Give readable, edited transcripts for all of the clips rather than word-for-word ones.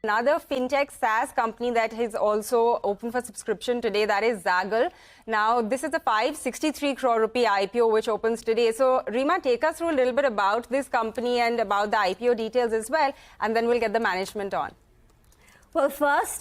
Another fintech SaaS company that is also open for subscription today, that is Zaggle. Now, this is a 563 crore rupee IPO which opens today. So, Rima, take us through a little bit about this company and about the IPO details as well, and then we'll get the management on. Well, first,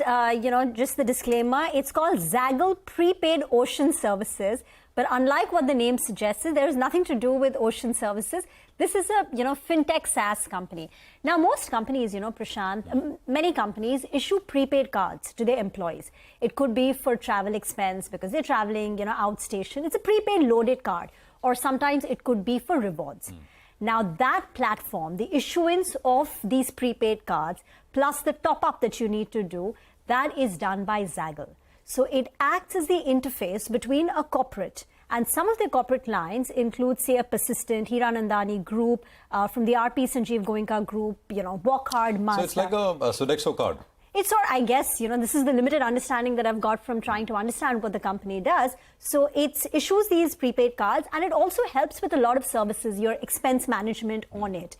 just the disclaimer, it's called Zaggle Prepaid Ocean Services. But unlike what the name suggests, there is nothing to do with ocean services. This is a, fintech SaaS company. Now, most companies, Prashant, many companies issue prepaid cards to their employees. It could be for travel expense because they're traveling, outstation. It's a prepaid loaded card. Or sometimes it could be for rewards. Now, that platform, the issuance of these prepaid cards, plus the top-up that you need to do, that is done by Zaggle. So it acts as the interface between a corporate, and some of the corporate lines include, say, a Persistent, Hiranandani Group, from the RP Sanjeev Goenka Group, Walk Hard, Mazda. So it's like a Sodexo card. It's sort, I guess, this is the limited understanding that I've got from trying to understand what the company does. So it issues these prepaid cards, and it also helps with a lot of services, your expense management on it.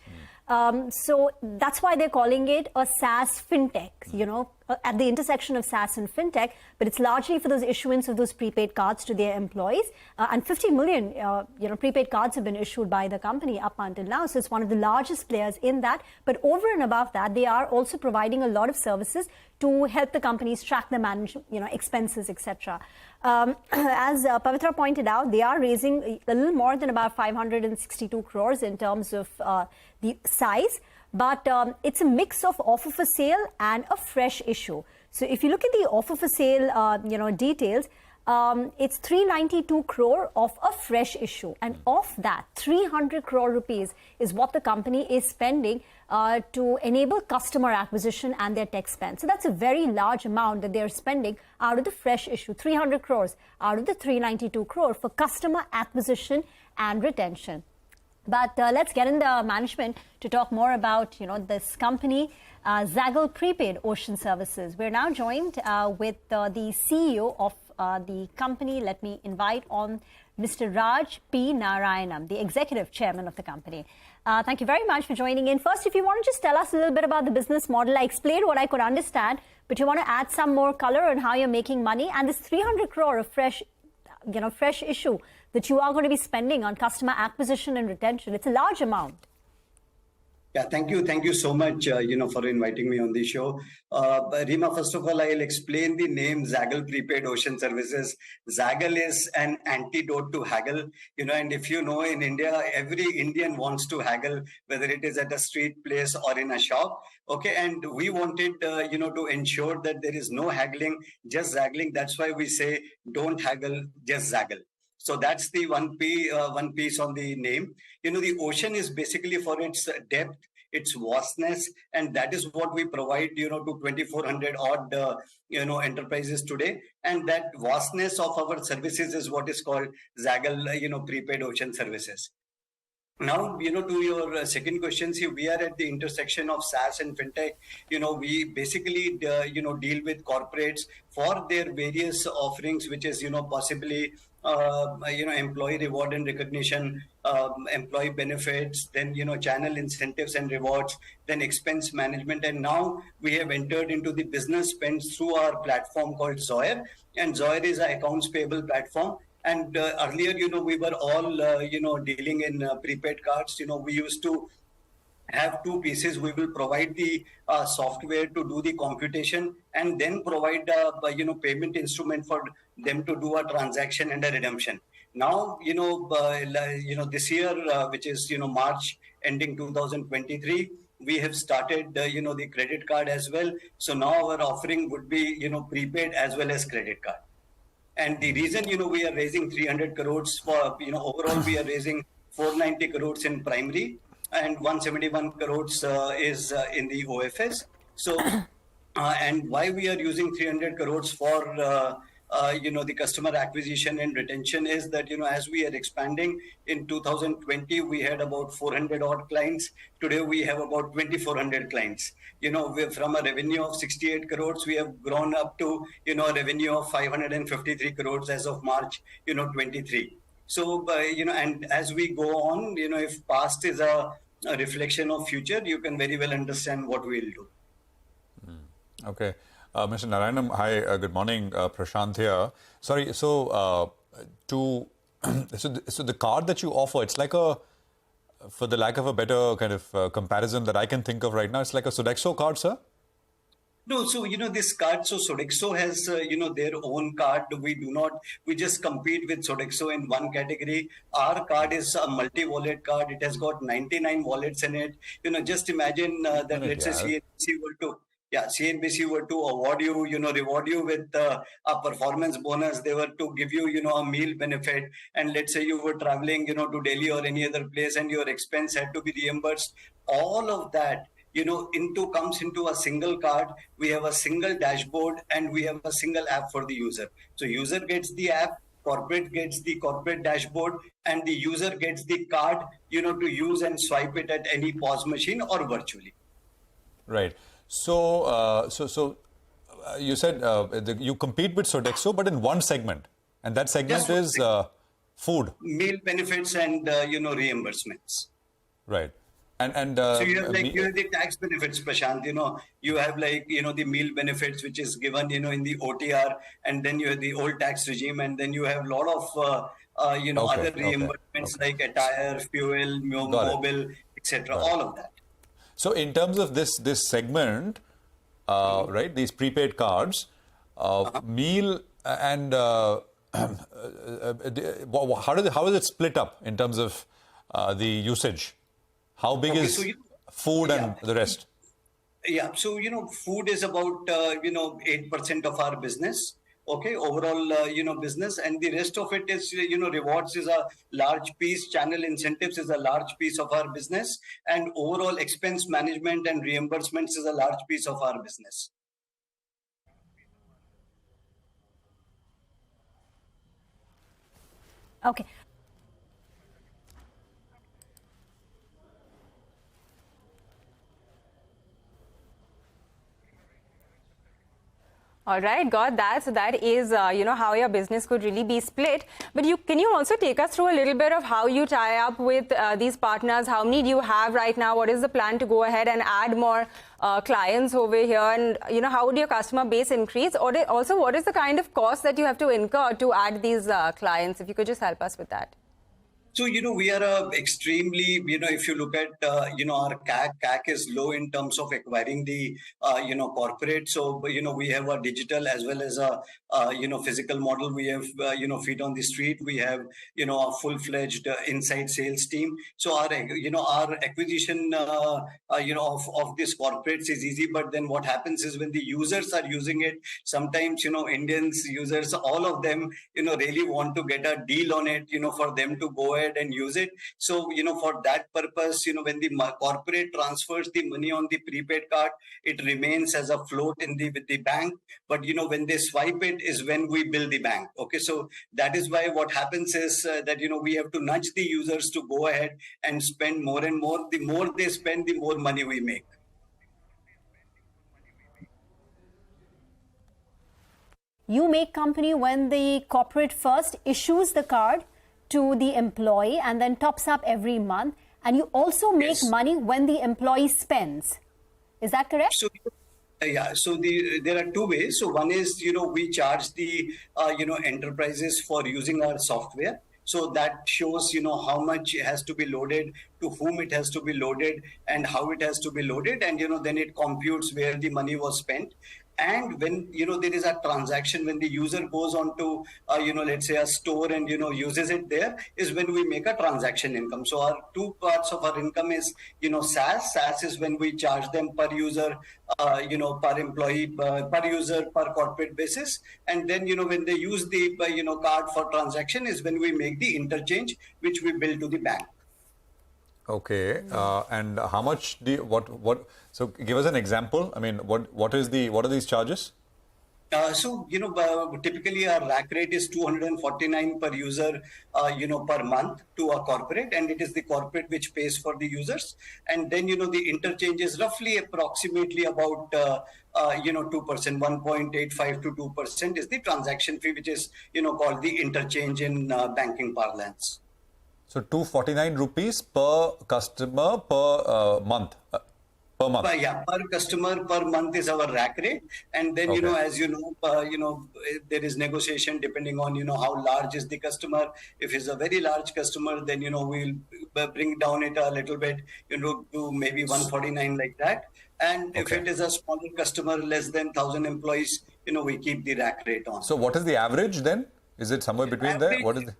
So that's why they're calling it a SaaS fintech, at the intersection of SaaS and fintech, but it's largely for those issuance of those prepaid cards to their employees. And 50 million, prepaid cards have been issued by the company up until now. So it's one of the largest players in that. But over and above that, they are also providing a lot of services to help the companies track the management, expenses, etc. As Pavitra pointed out, they are raising a little more than about 562 crores in terms of the size, but it's a mix of offer for sale and a fresh issue. So if you look at the offer for sale, details, it's 392 crore of a fresh issue, and of that 300 crore rupees is what the company is spending to enable customer acquisition and their tech spend. So that's a very large amount that they're spending out of the fresh issue, 300 crores out of the 392 crore for customer acquisition and retention. But let's get in the management to talk more about, this company, Zaggle Prepaid Ocean Services. We're now joined with the CEO of the company. Let me invite on Mr. Raj P. Narayanam, the executive chairman of the company. Thank you very much for joining in. First, if you want to just tell us a little bit about the business model. I explained what I could understand, but you want to add some more color on how you're making money, and this 300 crore of fresh issue that you are going to be spending on customer acquisition and retention. It's a large amount. Yeah, thank you. Thank you so much, for inviting me on the show. Rima, first of all, I'll explain the name Zaggle Prepaid Ocean Services. Zaggle is an antidote to haggle, and if you know, in India, every Indian wants to haggle, whether it is at a street place or in a shop. Okay, and we wanted, to ensure that there is no haggling, just zaggling. That's why we say, don't haggle, just zaggle. So that's the one piece on the name. The ocean is basically for its depth, its vastness, and that is what we provide, to 2,400 odd, enterprises today. And that vastness of our services is what is called Zaggle, Prepaid Ocean Services. Now, to your second question, see, we are at the intersection of SaaS and fintech. We basically, deal with corporates for their various offerings, which is, possibly, employee reward and recognition, employee benefits, then, channel incentives and rewards, then expense management. And now we have entered into the business spends through our platform called Zoyer. And Zoyer is an accounts payable platform. And earlier, we were all, dealing in prepaid cards. We used to have two pieces. We will provide the software to do the computation and then provide a, payment instrument for them to do a transaction and a redemption. Now, this year, which is, March ending 2023, we have started, the credit card as well. So now our offering would be, prepaid as well as credit card. And the reason, we are raising 300 crores for, overall, we are raising 490 crores in primary and 171 crores is in the OFS. So, and why we are using 300 crores for, the customer acquisition and retention is that, as we are expanding in 2020, we had about 400 odd clients. Today, we have about 2,400 clients. From a revenue of 68 crores, we have grown up to, a revenue of 553 crores as of March, 23. So, and as we go on, if past is a reflection of future, you can very well understand what we'll do. Okay. Mr. Narayanam, hi, good morning. Prashant here. Sorry, so so the card that you offer, it's like a, for the lack of a better kind of comparison that I can think of right now, it's like a Sodexo card, sir? No, so this card, so Sodexo has their own card. We just compete with Sodexo in one category. Our card is a multi-wallet card. It has got 99 wallets in it. Just imagine that let's say CNBC were to award you, reward you with a performance bonus. They were to give you, a meal benefit. And let's say you were traveling, to Delhi or any other place and your expense had to be reimbursed. All of that, comes into a single card. We have a single dashboard and we have a single app for the user. So user gets the app, corporate gets the corporate dashboard, and the user gets the card, to use and swipe it at any POS machine or virtually. Right. So, you said you compete with Sodexo, but in one segment, and that segment is food, meal benefits, and reimbursements. Right. And so you have you have the tax benefits, Prashant. You have the meal benefits, which is given in the OTR, and then you have the old tax regime, and then you have a lot of other reimbursements like attire, fuel, mobile, etc. All of that. So in terms of this segment, right, these prepaid cards, meal and how is it split up in terms of the usage? How big is food and the rest? Yeah, so food is about 8% of our business. Okay, overall, business, and the rest of it is, rewards is a large piece, channel incentives is a large piece of our business, and overall expense management and reimbursements is a large piece of our business. Okay. All right, got that. So that is, how your business could really be split. But can you also take us through a little bit of how you tie up with these partners? How many do you have right now? What is the plan to go ahead and add more clients over here? And, how would your customer base increase? Or also, what is the kind of cost that you have to incur to add these clients? If you could just help us with that. So, we are extremely, if you look at, our CAC is low in terms of acquiring the, corporate. So, we have a digital as well as a, physical model. We have, feet on the street. We have, a full-fledged inside sales team. So, our acquisition, of these corporates is easy. But then what happens is when the users are using it, sometimes, Indians users, all of them, really want to get a deal on it, for them to go ahead and use it. So, for that purpose, when the corporate transfers the money on the prepaid card, it remains as a float with the bank. But, when they swipe it is when we bill the bank. Okay, so that is why what happens is that, we have to nudge the users to go ahead and spend more and more. The more they spend, the more money we make. You make company when the corporate first issues the card to the employee and then tops up every month, and you also make money when the employee spends. Is that correct? So, so there are two ways. So one is, we charge the, enterprises for using our software. So that shows, how much has to be loaded, to whom it has to be loaded, and how it has to be loaded. And, then it computes where the money was spent. And when, there is a transaction, when the user goes on to, let's say a store and, uses it there, is when we make a transaction income. So our two parts of our income is, SaaS. SaaS is when we charge them per user, per employee, per user, per corporate basis. And then, when they use the, card for transaction is when we make the interchange, which we bill to the bank. Okay, and how much what? So give us an example. I mean, what are these charges? So, typically our rack rate is 249 per user, per month to a corporate, and it is the corporate which pays for the users. And then, the interchange is roughly approximately about, 2%, 1.85 to 2% is the transaction fee, which is, called the interchange in banking parlance. So 249 rupees per customer per month. Per month? Per customer per month is our rack rate, and then Okay. as there is negotiation depending on how large is the customer. If it's a very large customer, then we'll bring down it a little bit, to maybe 149 like that. And if Okay. it is a smaller customer, less than 1,000 employees, we keep the rack rate on. So what is the average then? Is it somewhere between there? What is the?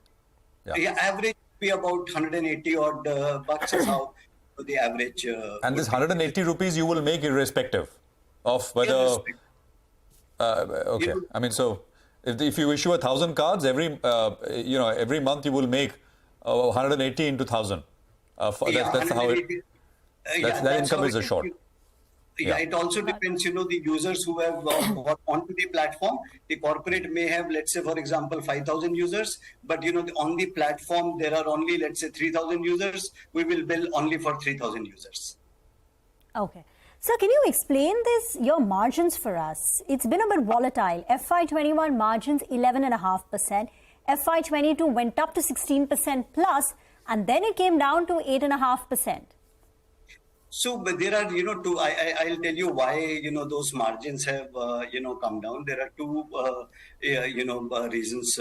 Yeah, average be about 180 odd bucks is how the average. And this 180 rupees you will make irrespective of whether. Okay, I mean, so if you issue 1,000 cards every month, you will make 180 into 1,000. That's how it. That income is assured. Yeah, it also depends, the users who have got onto the platform. The corporate may have, let's say, for example, 5,000 users, but, on the platform, there are only, let's say, 3,000 users. We will bill only for 3,000 users. Okay. So can you explain your margins for us? It's been a bit volatile. FY21 margins 11.5%. FY22 went up to 16% plus, and then it came down to 8.5%. So, but there are, I'll tell you why, those margins have, come down. There are two, reasons,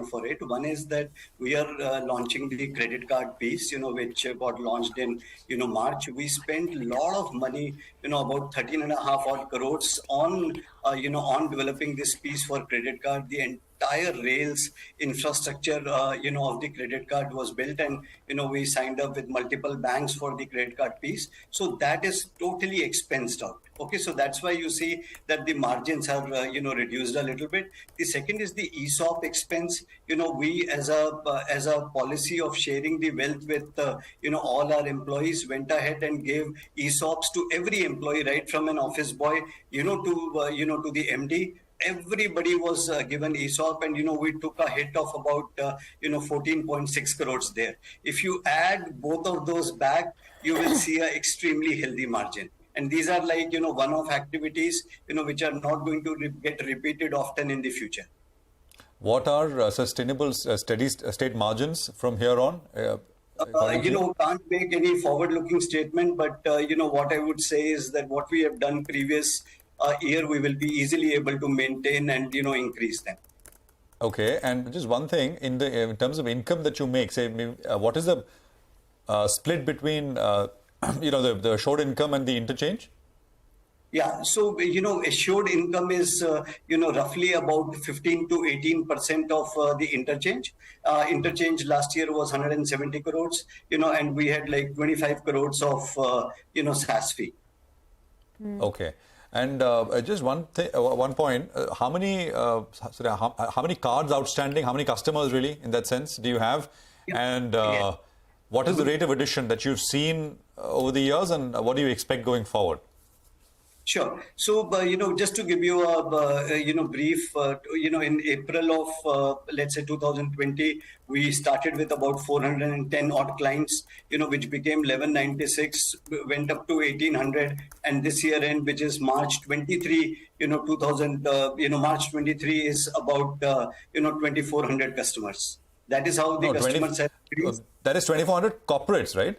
for it. One is that we are launching the credit card piece, which got launched in, March. We spent a lot of money, about 13.5 odd crores on, on developing this piece for credit card. The entire Rails infrastructure, of the credit card was built, and we signed up with multiple banks for the credit card piece. So that is totally expensed out. Okay, so that's why you see that the margins are reduced a little bit. The second is the ESOP expense. We as a policy of sharing the wealth with all our employees went ahead and gave ESOPs to every employee, right from an office boy to the MD. Everybody was given ESOP, and we took a hit of about 14.6 crores there. If you add both of those back, you will see an extremely healthy margin. And these are like one-off activities which are not going to get repeated often in the future. What are sustainable steady state margins from here on? Can't make any forward-looking statement, but what I would say is that what we have done previous year, we will be easily able to maintain and increase them. Okay, and just one thing in terms of income that you make, say, what is the split between the assured income and the interchange? Yeah, so assured income is roughly about 15 to 18% of the interchange. Interchange last year was 170 crores, and we had like 25 crores of SaaS fee. Okay. And just one point, how many cards outstanding, how many customers really in that sense do you have? Yeah. And what is the rate of addition that you've seen over the years, and what do you expect going forward? Sure. So, just to give you a, brief, in April of, let's say 2020, we started with about 410 odd clients, which became 1196, went up to 1800, and this year end, which is March 23, March 23 is about, 2400 customers. That is how the customers have increased. That is 2400 corporates, right?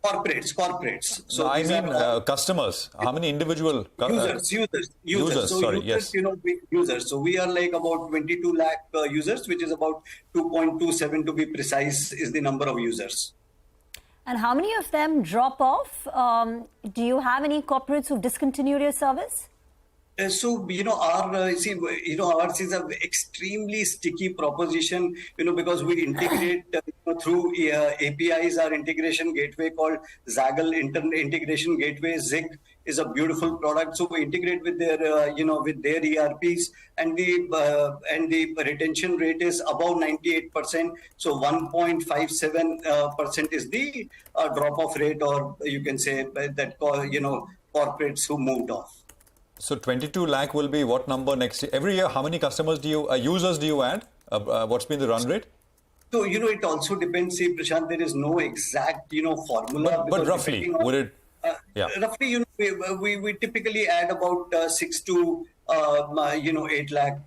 Corporates. So no, I mean customers. How many individual users? So sorry, users, yes. Users. So we are like about 22 lakh users, which is about 2.27 to be precise, is the number of users. And how many of them drop off? Do you have any corporates who've discontinued your service? So ours is an extremely sticky proposition, because we integrate through APIs. Our integration gateway called Zaggle Integration Gateway. Zig is a beautiful product, so we integrate with their with their ERPs, and the retention rate is above 98%. So 1.57% is the drop-off rate, or you can say that corporates who moved off. So 22 lakh will be what number next year? Every year, how many customers users do you add? What's been the run rate? So, it also depends. See, Prashant, there is no exact, formula. But roughly, would it? Yeah. Roughly, we typically add about 6 to 8 lakh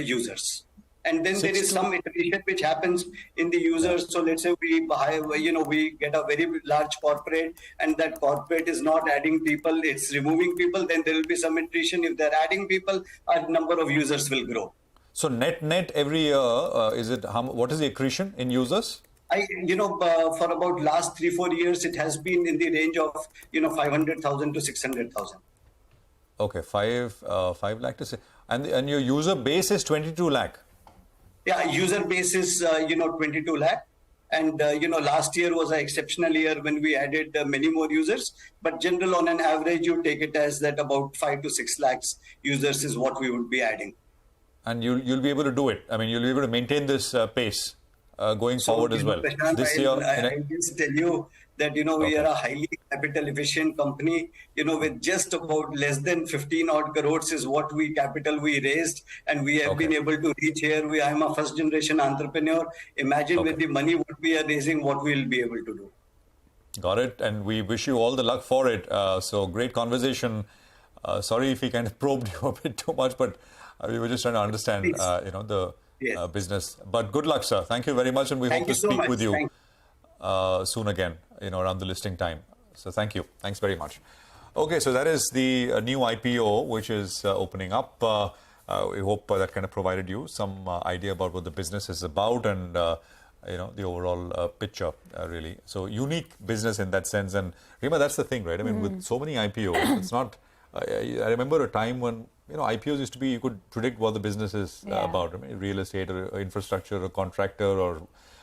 users. And then there is some iteration which happens in the users. So let's say we buy, we get a very large corporate, and that corporate is not adding people, it's removing people. Then there will be some iteration. If they're adding people, our number of users will grow. So net every year, what is the accretion in users? For about last 3-4 years, it has been in the range of 500,000 to 600,000. Okay, 5 lakh to say, and your user base is 22 lakh. Yeah, user base is 22 lakh, and last year was an exceptional year when we added many more users. But general, on an average, you take it as that about 5 to 6 lakhs users is what we would be adding. And you'll be able to do it. I mean, you'll be able to maintain this pace. Going forward as well. Prashant, this year, I'll just tell you that we are a highly capital efficient company. With just about less than 15 odd crores is what capital we raised, and we have been able to reach here. I'm a first generation entrepreneur. Imagine with the money what we are raising, what we'll be able to do. Got it, and we wish you all the luck for it. So great conversation. Sorry if we kind of probed you a bit too much, but we were just trying to understand, the business. But good luck, sir. Thank you very much, and we hope to speak with you soon again, around the listing time. So thank you. Thanks very much. Okay, so that is the new IPO, which is opening up. We hope that kind of provided you some idea about what the business is about and, the overall picture, really. So unique business in that sense. And Rima, that's the thing, right? I mean, with so many IPOs, it's not... I remember a time when IPOs used to be, you could predict what the business is about. I mean, real estate or infrastructure or contractor,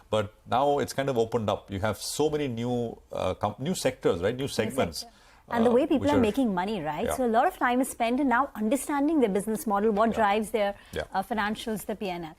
but now it's kind of opened up. You have so many new sectors, right? New segments. And the way people are making money, right? Yeah. So a lot of time is spent in now understanding their business model, what drives their financials, the P&L.